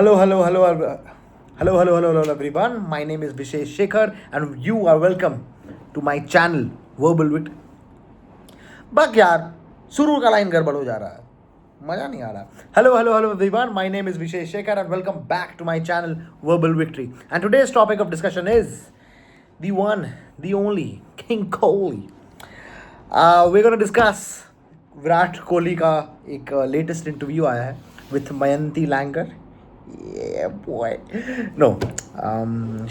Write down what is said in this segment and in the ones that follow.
Hello, everyone. My name is Vishesh Shekhar, and you are welcome to my channel Verbal Wit. बक यार शुरू का line गड़बड़ हो जा रहा है मजा नहीं आ रहा Hello everyone, my name is Vishesh Shekhar and welcome back to my channel Verbal Victory, and today's topic of discussion is the one, the only King Kohli. We're going to discuss Virat Kohli का एक latest interview आया है with Mayanti Langer. Yeah, boy. No,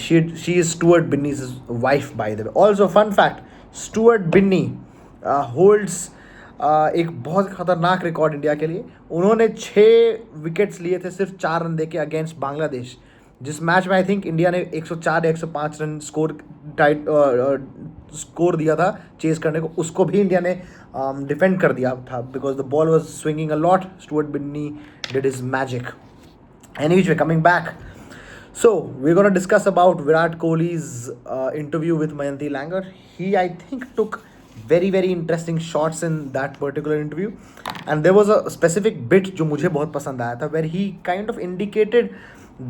she is Stuart Binney's wife, by the way. Also, fun fact: Stuart Binney holds एक बहुत खतरनाक record India के लिए. उन्होंने 6 विकेट्स लिए थे सिर्फ 4 रन देके अगेंस्ट बांग्लादेश, जिस मैच में आई थिंक इंडिया ने 104 या 105 रन स्कोर दिया था चेस करने को. उसको भी इंडिया ने डिफेंड कर दिया था because the ball was swinging a lot. Stuart Binny did his magic. Anyway, coming back. So, we're going to discuss about Virat Kohli's interview with Mayanti Langer. He, I think, took very, very interesting shots in that particular interview. And there was a specific bit जो मुझे बहुत पसंद आया था, where he kind of indicated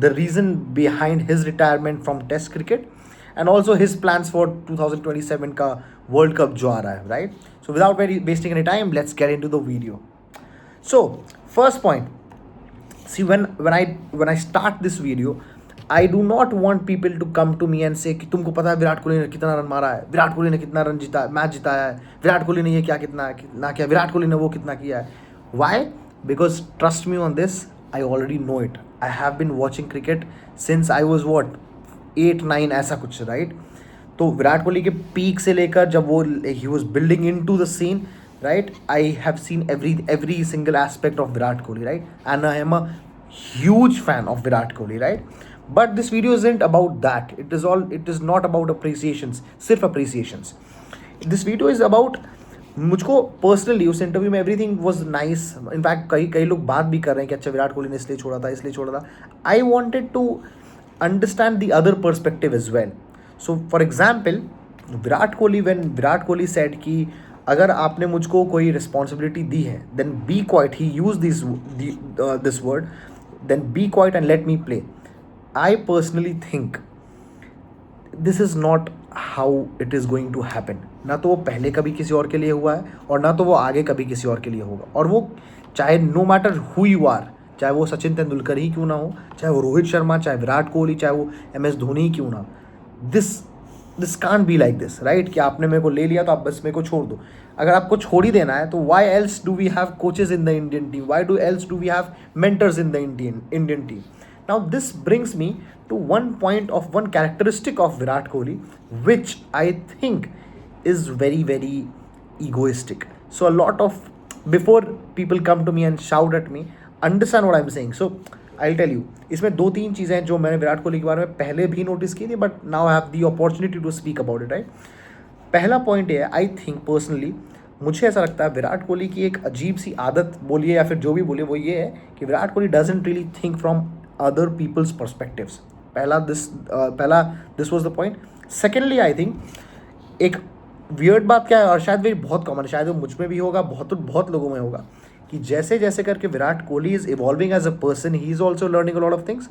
the reason behind his retirement from Test cricket and also his plans for 2027 का World Cup जो आ रहा है, right? So, without wasting any time, let's get into the video. So, first point. See, when I start this video, I do not want people to come to me and say कि तुमको पता है विराट कोहली ने कितना run मारा है, विराट कोहली ने कितना रन जीता मैच जिताया है, विराट कोहली ने ये क्या कितना किया, विराट कोहली ने वो कितना किया है. Why? Because trust me on this, I already know it. I have been watching cricket since I was 8-9 ऐसा कुछ, right? तो विराट कोहली के पीक से लेकर जब वो he was building into the scene, right? I have seen every single aspect of Virat Kohli, right? And I am a huge fan of Virat Kohli, right? But this video isn't about that. It is not about appreciations, सिर्फ appreciations. This video is about मुझको personally उस interview में everything was nice. In fact कई लोग बात भी कर रहे हैं कि अच्छा विराट कोहली ने इसलिए छोड़ा था. I wanted to understand the other perspective as well. So for example Virat Kohli said कि अगर आपने मुझको कोई रिस्पॉन्सिबिलिटी दी है then be quiet. He use this word, then be quiet and let me play. I personally think this is not how it is going to happen. ना तो वो पहले कभी किसी और के लिए हुआ है और ना तो वो आगे कभी किसी और के लिए होगा. और वो चाहे no matter who you are, चाहे वो सचिन तेंदुलकर ही क्यों ना हो, चाहे वो रोहित शर्मा, चाहे विराट कोहली, चाहे वो MS धोनी ही क्यों ना, this can't be like this, right? कि आपने मेरे को ले लिया तो आप बस मेरे को छोड़ दो. अगर आपको छोड़ ही देना है तो why else do we have coaches in the Indian team, why do we have mentors in the Indian team. Now this brings me to one characteristic of Virat Kohli, which I think is very, very egoistic. So a lot of, before people come to me and shout at me, understand what I'm saying. So I'll tell you, इसमें 2-3 चीज़ें हैं जो मैंने विराट कोहली के बारे में पहले भी नोटिस की थी, but now I have the opportunity to speak about it, right? पहला पॉइंट ये है, आई थिंक पर्सनली मुझे ऐसा लगता है विराट कोहली की एक अजीब सी आदत बोलिए या फिर जो भी बोलिए वो ये है कि Virat Kohli doesn't really think from other people's perspectives. This was the point. Secondly, I think एक weird बात क्या है, और शायद वही बहुत कॉमन है, शायद वो मुझ में भी होगा, बहुत लोगों में होगा, कि जैसे जैसे करके Virat Kohli is evolving as a person, he is also learning a lot of things.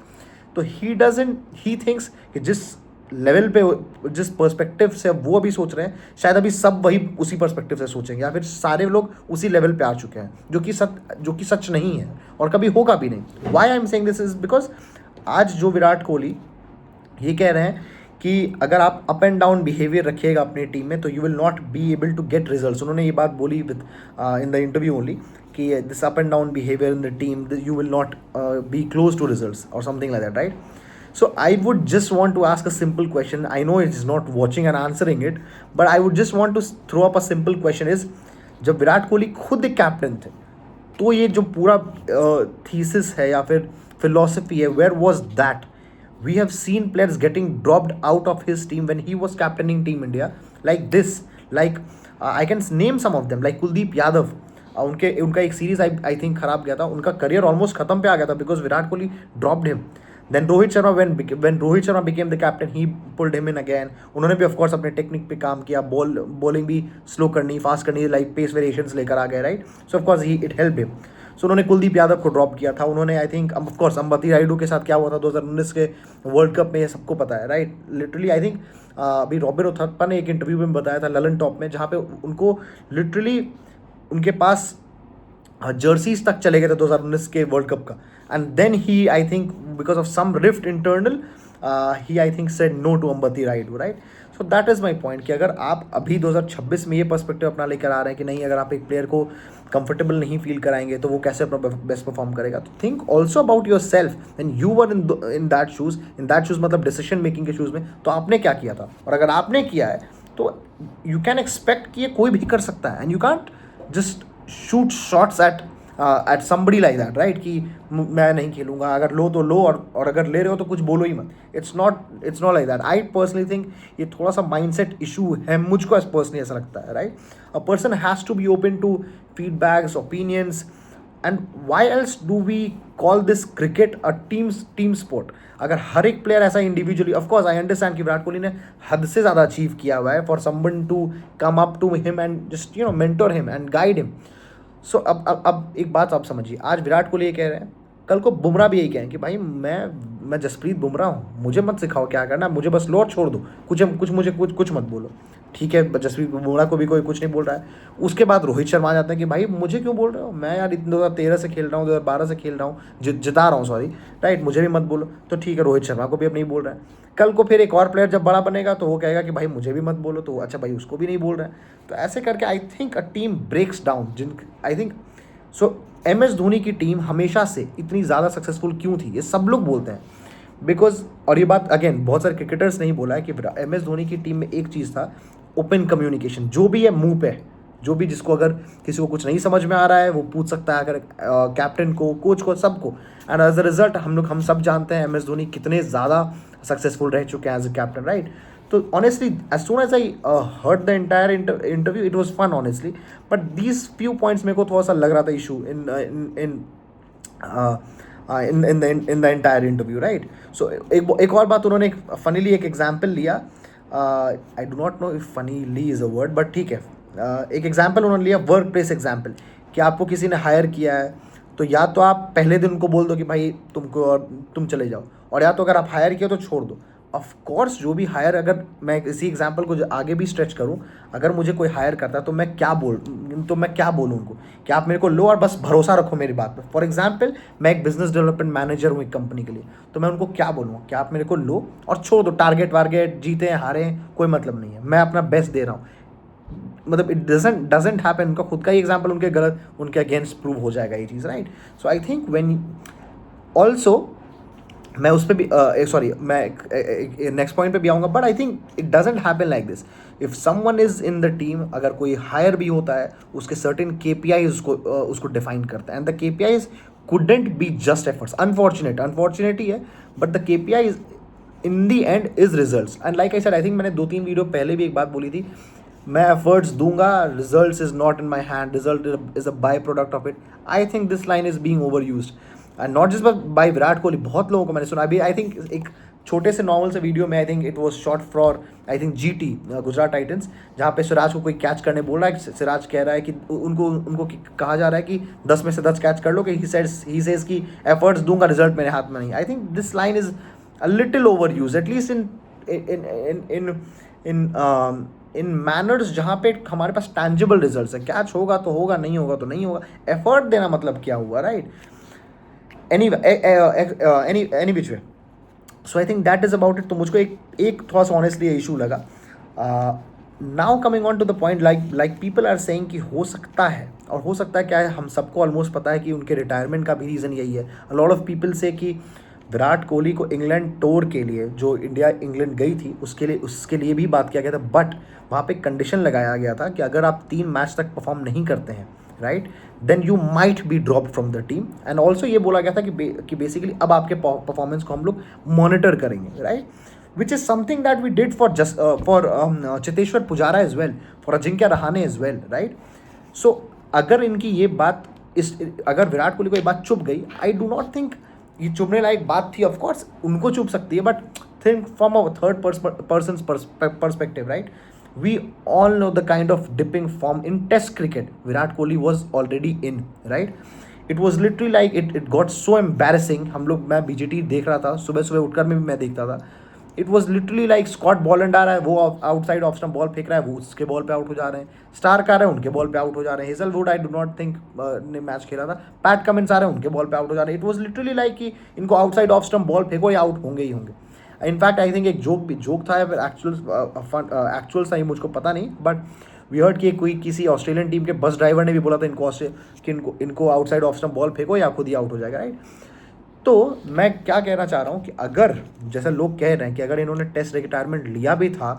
तो ही थिंक्स कि जिस लेवल पे, जिस पर्सपेक्टिव से वो अभी सोच रहे हैं, शायद अभी सब वही उसी पर्सपेक्टिव से सोचेंगे, या फिर सारे लोग उसी लेवल पे आ चुके हैं, जो कि सच नहीं है और कभी होगा भी नहीं. Why I am saying this is because आज जो विराट कोहली ये कह रहे हैं कि अगर आप अप एंड डाउन बिहेवियर रखिएगा अपनी टीम में तो you will not be able to get results. उन्होंने ये बात बोली within the interview only कि this up and down behaviour in the team you will not be close to results और something like that, right? So I would just want to ask a simple question. I know it's not watching and answering it, but I would just want to throw up a simple question is, जब विराट कोहली खुद एक captain थे तो ये जो पूरा thesis है या फिर फिलोसफी है, where was that? We have seen players getting dropped out of his team when he was captaining Team India like this. Like I can name some of them like Kuldeep Yadav. उनका एक series I think खराब गया था, उनका career almost खत्म पे आ गया था because Virat Kohli dropped him. Then Rohit Sharma, when Rohit Sharma became the captain, he pulled him in again. उन्होंने भी of course अपने टेक्निक पे काम किया, बॉलिंग भी स्लो करनी, फास्ट करनी, लाइक पेस वेरिएशंस लेकर आ गए, right? So of course it helped him. सो उन्होंने कुलदीप यादव को ड्रॉप किया था, उन्होंने I think of course Ambati Rayudu के साथ क्या हुआ था 2019 के वर्ल्ड कप में, ये सबको पता है राइट. लिटरली आई थिंक अभी रॉबिन उथप्पा ने एक इंटरव्यू में बताया था ललन टॉप में, जहाँ पे उनको लिटरली उनके पास जर्सीज तक चले गए थे 2019 के वर्ल्ड कप का. And then he I think because of some rift internal he I think said no to Ambati Rayudu right. So that is my point कि अगर आप अभी 2026 में ये पर्सपेक्टिव अपना लेकर आ रहे हैं कि नहीं, अगर आप एक प्लेयर को कंफर्टेबल नहीं फील कराएंगे तो वो कैसे अपना बेस्ट परफॉर्म करेगा, तो think also about your self. And you were in that shoes, मतलब डिसीजन मेकिंग के शूज़ में, तो आपने क्या किया था. और अगर आपने किया है तो यू कैन एक्सपेक्ट कि ये कोई भी कर सकता है. And you can't just shoot shots at somebody like that right, कि मैं नहीं खेलूंगा, अगर लो तो लो, और अगर ले रहे हो तो कुछ बोलो ही मत. It's not like that. I personally think ये थोड़ा सा माइंडसेट इशू है, मुझको पर्सनली ऐसा लगता है right. A person has to be open to feedbacks, opinions, and why else do we call this cricket a team sport. अगर हर एक प्लेयर ऐसा इंडिविजुअली, ऑफकोर्स आई अंडरस्टैंड कि विराट कोहली ने हद से ज़्यादा अचीव किया हुआ है for someone to come up to him and just mentor him and guide him. So अब एक बात आप समझिए, आज विराट कोहली ये कह रहे हैं, कल को बुमराह भी यही कहें कि भाई मैं जसप्रीत बुमराह हूँ, मुझे मत सिखाओ क्या करना, मुझे बस लो और छोड़ दो, कुछ मुझे मत बोलो. ठीक है, जसप्रीत बुमराह को भी कोई कुछ नहीं बोल रहा है. उसके बाद रोहित शर्मा आ जाता है कि भाई मुझे क्यों बोल रहे हो, मैं यार 2013 से खेल रहा हूँ, 2012 से खेल रहा हूँ, जिता रहा हूँ सॉरी राइट, मुझे भी मत बोलो. तो ठीक है, रोहित शर्मा को भी अब नहीं बोल रहा है. कल को फिर एक और प्लेयर जब बड़ा बनेगा तो वो कहेगा कि भाई मुझे भी मत बोलो, तो अच्छा भाई उसको भी नहीं बोल रहा है. तो ऐसे करके I think a team breaks down. I think so MS Dhoni की टीम हमेशा से इतनी ज़्यादा सक्सेसफुल क्यों थी, ये सब लोग बोलते हैं बिकॉज, और ये बात अगेन बहुत सारे क्रिकेटर्स नहीं बोला है कि MS धोनी की टीम में एक चीज़ था, ओपन कम्युनिकेशन. जो भी है मुंह पे, जो भी जिसको अगर किसी को कुछ नहीं समझ में आ रहा है वो पूछ सकता है, अगर कैप्टन को, कोच को, सबको. एंड एज अ रिजल्ट हम सब जानते हैं MS धोनी कितने ज़्यादा सक्सेसफुल रह चुके हैं एज अ कैप्टन राइट. तो honestly, as soon as I heard the entire interview, it was fun honestly, but these few points मेरे को थोड़ा सा लग रहा था issue in the entire interview right. So एक और बात, उन्होंने funnily एक example लिया, I do not know if funnily is a word, but ठीक है, एक example उन्होंने लिया, वर्क प्लेस एग्जाम्पल, कि आपको किसी ने हायर किया है तो या तो आप पहले दिन उनको बोल दो कि भाई तुम चले जाओ, और या तो अगर आप हायर किया तो छोड़ दो. ऑफ कोर्स जो भी हायर, अगर मैं इसी एग्जांपल को आगे भी स्ट्रेच करूं, अगर मुझे कोई हायर करता है तो मैं क्या बोलूं उनको कि आप मेरे को लो और बस भरोसा रखो मेरी बात पे. फॉर एग्जांपल मैं एक बिजनेस डेवलपमेंट मैनेजर हूं एक कंपनी के लिए, तो मैं उनको क्या बोलूँगा कि आप मेरे को लो और छोड़ दो, टारगेट वारगेट जीते हारे कोई मतलब नहीं है, मैं अपना बेस्ट दे रहा हूँ. मतलब इट डजेंट हैपन. उनका खुद का ही एग्जाम्पल उनके अगेंस्ट प्रूव हो जाएगा ये चीज़ right. So I think when also मैं उस पर भी सॉरी मैं नेक्स्ट पॉइंट पे भी आऊँगा, but I think it doesn't happen like this. If someone is in the team, अगर कोई हायर भी होता है, उसके सर्टेन KPIs उसको डिफाइन करता है, and the KPIs couldn't be just efforts. Unfortunate ही है, but the KPI in the end is results. And like I said, I think मैंने 2-3 वीडियो पहले भी एक बात बोली थी, मैं एफर्ट्स दूंगा, results is not in my hand, result is a by product of it. I think this line is being over used, and not just by Virat Kohli, बहुत लोगों को मैंने सुना. अभी आई थिंक एक छोटे से नॉर्मल से वीडियो में, I think it was shot for I think GT Gujarat Titans, जहाँ पे सिराज को कोई कैच करने बोल रहा है. सिराज कह रहा है कि उनको कहा जा रहा है कि 10 में से 10 कैच कर लो, कि ही सेज कि एफर्ट्स दूंगा, रिजल्ट मेरे हाथ में नहीं. I think this line is a little over use, at least in manners जहाँ पे हमारे पास टैंजिबल रिजल्ट्स है. कैच होगा तो होगा, नहीं होगा तो नहीं होगा. एफर्ट देना मतलब क्या हुआ right. Any which way. So I think that is about it. तो मुझको एक थोड़ा सा ऑनेस्टली इशू लगा. Now coming on to the point, like people are saying कि हो सकता है, और हो सकता है क्या है, हम सबको ऑलमोस्ट पता है कि उनके रिटायरमेंट का भी रीज़न यही है. अ लॉट ऑफ पीपल से कि विराट कोहली को इंग्लैंड टूर के लिए, जो इंडिया इंग्लैंड गई थी उसके लिए भी बात किया गया था, बट वहाँ पे कंडीशन लगाया गया था कि अगर आप 3 मैच तक परफॉर्म नहीं करते हैं right, then you might be drop from the team. And also ये बोला गया था कि बेसिकली अब आपके परफॉर्मेंस को हम लोग मॉनिटर करेंगे right, which is something that we did for Cheteshwar Pujara as well, for Ajinkya Rahane as well right. So अगर इनकी ये बात अगर विराट कोहली को ये बात चुप गई, आई डू नॉट थिंक ये चुभने लायक बात थी. ऑफकोर्स उनको चुभ सकती है, but think from a third person perspective right. We all know the kind of dipping form in Test cricket Virat Kohli was already in, right? It was literally like it got so embarrassing. हम लोग, मैं BGT देख रहा था सुबह सुबह उठकर में भी मैं देखता था. It was literally like Scott Boland आ रहा है, वो आउटसाइड ऑफ स्टंप बॉल फेंक रहा है, वो उसके बॉल पे आउट हो जा रहे हैं. स्टार्क आ रहे हैं, उनके बॉल पे आउट हो जा रहे हैं. Hazlewood I do not think ने मैच खेला था. पैट कमिंस आ रहे हैं, उनके बॉल पे आउट हो जा रहे हैं. इट वॉज लिटरली लाइक कि इनको आउटसाइड ऑफ स्टंप बॉल फेंको या आउट होंगे ही होंगे. इनफैक्ट आई थिंक एक जोक था या फिर एक्चुअल सही मुझको पता नहीं, बट वी हर्ड कि कोई किसी ऑस्ट्रेलियन टीम के बस ड्राइवर ने भी बोला था इनको आउटसाइड ऑफ स्टंप बॉल फेंको या खुद ही आउट हो जाएगा, राइट. तो मैं क्या कहना चाह रहा हूँ कि अगर जैसा लोग कह रहे हैं कि अगर इन्होंने टेस्ट रिटायरमेंट लिया भी था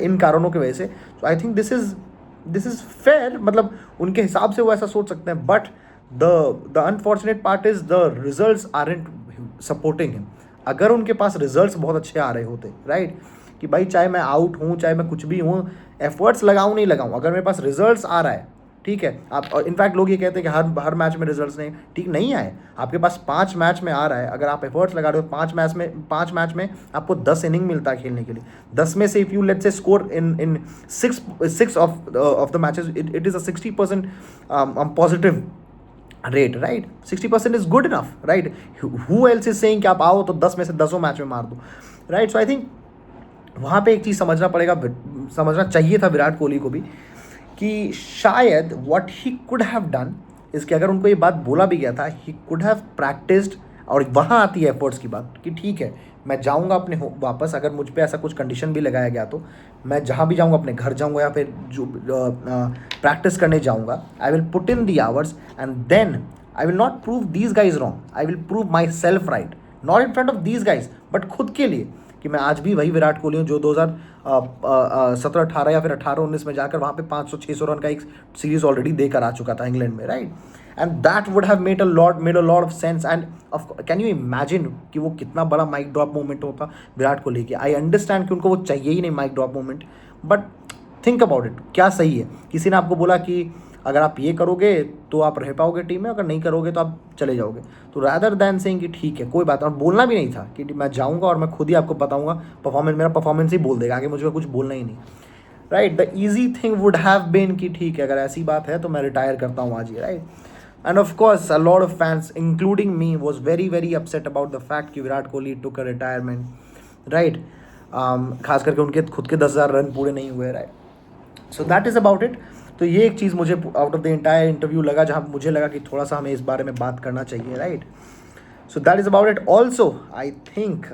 इन कारणों की वजह से, तो I think this is fair. मतलब उनके हिसाब से वो ऐसा सोच सकते हैं, but the unfortunate part is the results aren't supporting him. अगर उनके पास रिजल्ट्स बहुत अच्छे आ रहे होते, राइट, कि भाई चाहे मैं आउट हूँ चाहे मैं कुछ भी हूँ, एफर्ट्स लगाऊँ नहीं लगाऊँ, अगर मेरे पास रिजल्ट्स आ रहा है, ठीक है. आप इनफैक्ट लोग ये कहते हैं कि हर मैच में रिजल्ट्स नहीं, ठीक नहीं आए. आपके पास 5 मैच में आ रहा है, अगर आप एफर्ट्स लगा रहे हो 5 मैच में आपको 10 इनिंग मिलता है खेलने के लिए. 10 में से if you let's say score in 6 of the matches, it is a 60% positive rate, right. 60% is good enough, right. Who else is saying कि आप आओ तो 10 में से 10 मैच में मार दो, राइट. सो आई थिंक वहाँ पे एक चीज़ समझना चाहिए था विराट कोहली को भी, कि शायद what he could have done is कि अगर उनको ये बात बोला भी गया था, ही कुड हैव प्रैक्टिस्ड. और वहाँ आती है एफर्ट्स की बात कि ठीक है मैं जाऊँगा अपने वापस, अगर मुझ पे ऐसा कुछ कंडीशन भी लगाया गया तो मैं जहाँ भी जाऊँगा, अपने घर जाऊँगा या फिर जो प्रैक्टिस करने जाऊँगा, I will put in the hours and then I will not prove these guys wrong, I will prove myself right, not in front of these guys but खुद के लिए, कि मैं आज भी वही विराट कोहली हूँ जो 2017-18 या फिर 18-19 में जाकर वहाँ पे 500-600 रन का एक सीरीज ऑलरेडी देकर आ चुका था इंग्लैंड में, right. And that would have made a lot of sense. And can you imagine कि वो कितना बड़ा माइक ड्रॉप मोमेंट होता विराट कोहली की. आई अंडरस्टैंड कि उनको वो चाहिए ही नहीं mic drop moment, but think about it, क्या सही है. किसी ने आपको बोला कि अगर आप ये करोगे तो आप रह पाओगे टीम में, अगर नहीं करोगे तो आप चले जाओगे. तो रैदर दैन सेइंग कि ठीक है कोई बात नहीं, और बोलना भी नहीं था कि मैं जाऊंगा और मैं खुद ही आपको बताऊंगा, मेरा परफॉर्मेंस ही बोल देगा, आगे मुझे कुछ बोलना ही नहीं, right. The easy thing would have been कि ठीक है अगर ऐसी बात है तो मैं रिटायर करता हूँ आज ही, right. And of course a lot of fans including me was very upset about the fact कि Virat Kohli took a retirement, right. खास करके उनके खुद के 10,000 रन पूरे नहीं हुए, right. So that is about it. तो ये एक चीज़ मुझे out of the entire interview लगा जहाँ मुझे लगा कि थोड़ा सा हमें इस बारे में बात करना चाहिए, right. So that is about it. Also I think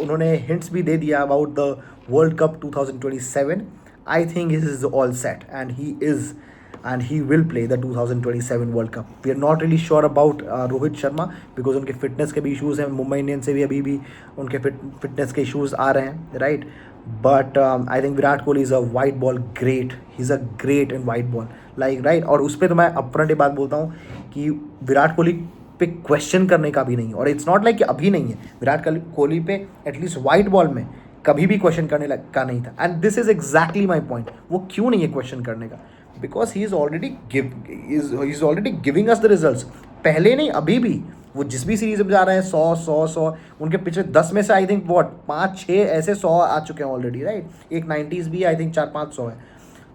उन्होंने हिंट्स भी दे दिया about the world cup 2027. I think he is all set and he will play the 2027 World Cup. We are not really sure about Rohit Sharma because उनके fitness के भी issues हैं. Mumbai Indians से भी अभी भी उनके फिटनेस के इश्यूज़ आ रहे हैं, right. But I think Virat Kohli is a white ball great, he is a great in white ball, like, right. और उस पर तो मैं अपफ्रंट ये बात बोलता हूँ कि विराट कोहली पे क्वेश्चन करने का भी नहीं है. और इट्स नॉट लाइक कि अभी नहीं है, विराट कोहली पे एटलीस्ट वाइट बॉल में कभी भी क्वेश्चन करने का नहीं था. And this is exactly my point. वो क्यों नहीं है क्वेश्चन करने का? Because he is already giving us the results. पहले नहीं, अभी भी वो जिस भी सीरीज में जा रहे हैं 100 उनके पिछले 10 में से आई थिंक 5-6 ऐसे 100 आ चुके हैं ऑलरेडी, राइट. एक 90s भी आई थिंक 4-5 है.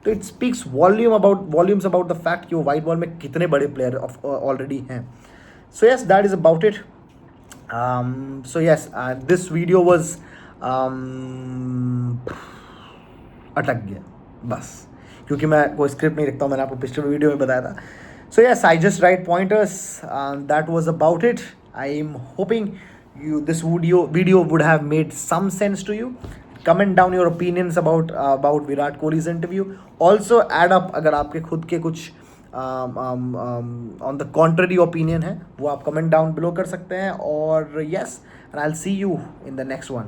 तो it speaks volumes about the fact कि वो वाइट बॉल में कितने बड़े प्लेयर ऑलरेडी हैं. So yes, that is about it. So yes, this video was अटक गया बस, क्योंकि मैं कोई स्क्रिप्ट नहीं रखता हूँ, मैंने आपको पिछले वीडियो में बताया था. So yes, I just right pointers. That was about it. I am hoping this video would have made some sense to you. Comment down your opinions about Virat Kohli's interview. Also add up अगर आपके खुद के कुछ on the contrary opinion है, वो आप comment down below कर सकते हैं. और yes, and I'll see you in the next one.